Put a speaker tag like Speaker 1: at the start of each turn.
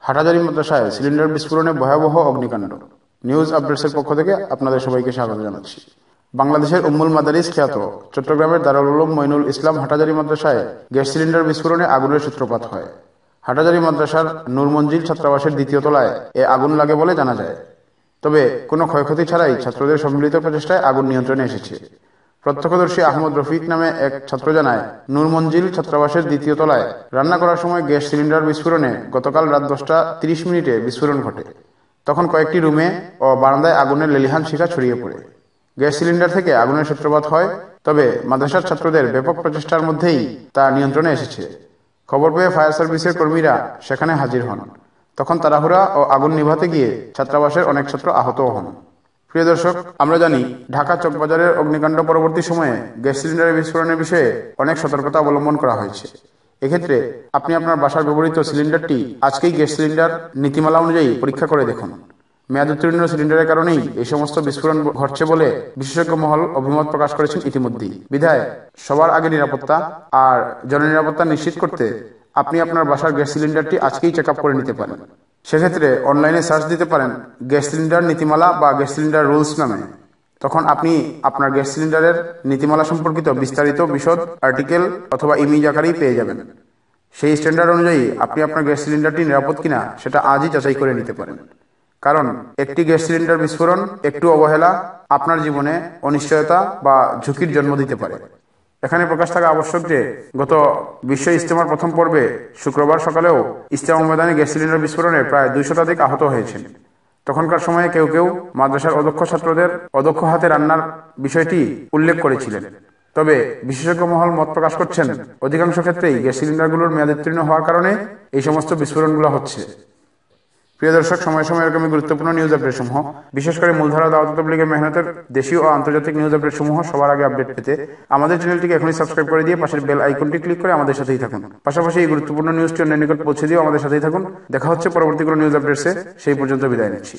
Speaker 1: হাটহাজারী মাদ্রাসায় সিলিন্ডার বিস্ফোরণে ভয়াবহ অগ্নিকাণ্ড। নিউজ আপডেটসের পক্ষ থেকে আপনাদের সবাইকে স্বাগত জানাচ্ছি। বাংলাদেশের উম্মুল মাদারিস খ্যাত চট্টগ্রামের দারুল উলুম মঈনুল ইসলাম হাটহাজারী মাদ্রাসায় গ্যাস সিলিন্ডার বিস্ফোরণে আগুনের সূত্রপাত হয়। হাটহাজারী মাদ্রাসার নূর মঞ্জিল ছাত্রাবাসের দ্বিতীয় তলায় এ আগুন লাগে বলে জানা যায়। তবে কোনো ক্ষয়ক্ষতি ছাড়াই ছাত্রদের সম্মিলিত প্রচেষ্টায় আগুন নিয়ন্ত্রণে এসেছে। প্রত্যক্ষদর্শী আহমদ রফিক নামে এক ছাত্র জানায়, নূর মঞ্জিল ছাত্রাবাসের দ্বিতীয় তলায় রান্না করার সময় গ্যাস সিলিন্ডার বিস্ফোরণে গতকাল রাত 10:30 বিস্ফোরণ ঘটে। তখন কয়েকটি রুমে ও বারান্দায় আগুনের লেলিহান শিখা ছড়িয়ে পড়ে। গ্যাস সিলিন্ডার থেকে আগুনের সূত্রপাত হয়, তবে মাদ্রাসার ছাত্রদের ব্যাপক প্রচেষ্টার মধ্যেই তা নিয়ন্ত্রণে এসেছে। খবর পেয়ে ফায়ার সার্ভিসের কর্মীরা সেখানে হাজির হন। তখন তাড়াহুড়া ও আগুন নিভাতে গিয়ে ছাত্রাবাসের অনেক ছাত্র আহতও হন। প্রিয় দর্শক, আমরা জানি ঢাকা চকবাজারের অগ্নিকাণ্ড পরবর্তী সময়ে গ্যাস সিলিন্ডারের বিস্ফোরণের বিষয়ে অনেক সতর্কতা অবলম্বন করা হয়েছে। এক্ষেত্রে আপনি আপনার বাসার ব্যবহৃত সিলিন্ডারটি আজকেই গ্যাস সিলিন্ডার নীতিমালা অনুযায়ী পরীক্ষা করে দেখুন। মেয়াদ উত্তীর্ণ সিলিন্ডারের কারণেই এই সমস্ত বিস্ফোরণ ঘটছে বলে বিশেষজ্ঞ মহল অভিমত প্রকাশ করেছেন ইতিমধ্যেই। বিধায় সবার আগে নিরাপত্তা আর জননিরাপত্তা নিশ্চিত করতে আপনি আপনার বাসার গ্যাস সিলিন্ডারটি আজকেই চেক আপ করে নিতে পারেন। সেক্ষেত্রে অনলাইনে সার্চ দিতে পারেন গ্যাস সিলিন্ডার নীতিমালা বা গ্যাস সিলিন্ডার রুলস নামে। তখন আপনি আপনার গ্যাস সিলিন্ডারের নীতিমালা সম্পর্কিত বিস্তারিত বিশদ আর্টিকেল অথবা ইমেজ আকারেই পেয়ে যাবেন। সেই স্ট্যান্ডার্ড অনুযায়ী আপনি আপনার গ্যাস সিলিন্ডারটি নিরাপদ কিনা সেটা আজই যাচাই করে নিতে পারেন। কারণ একটি গ্যাস সিলিন্ডার বিস্ফোরণ, একটু অবহেলা আপনার জীবনে অনিশ্চয়তা বা ঝুঁকির জন্ম দিতে পারে। এখানে প্রকাশ থাকা আবশ্যক যে গত বিশ্ব ইজতেমার প্রথম পর্বে শুক্রবার সকালেও ইজতেমা ময়দানে গ্যাস সিলিন্ডার বিস্ফোরণে প্রায় 200 শতাধিক আহত হয়েছেন। তখনকার সময়ে কেউ কেউ মাদ্রাসার অদক্ষ ছাত্রদের অদক্ষ হাতে রান্নার বিষয়টি উল্লেখ করেছিলেন। তবে বিশেষজ্ঞ মহল মত প্রকাশ করছেন, অধিকাংশ ক্ষেত্রেই গ্যাস সিলিন্ডারগুলোর মেয়াদ উত্তীর্ণ হওয়ার কারণে এই সমস্ত বিস্ফোরণগুলো হচ্ছে। প্রিয় দর্শক, সময় সময় এরকমই গুরুত্বপূর্ণ নিউজ আপডেট সমূহ, বিশেষ করে মূলধারা দাওয়াত তাবলীগের মেহনতের দেশীয় ও আন্তর্জাতিক নিউজ আপডেট সমূহ সবার আগে আপডেট পেতে আমাদের চ্যানেলটিকে এখনই সাবস্ক্রাইব করে দিয়ে পাশের বেল আইকনটি ক্লিক করে আমাদের সাথেই থাকুন। পাশাপাশি এই গুরুত্বপূর্ণ নিউজটি অন্যের নিকট পৌঁছে দিয়েও আমাদের সাথেই থাকুন। দেখা হচ্ছে পরবর্তী কোনো নিউজ আপডেটসে। সেই পর্যন্ত বিদায় নিচ্ছি।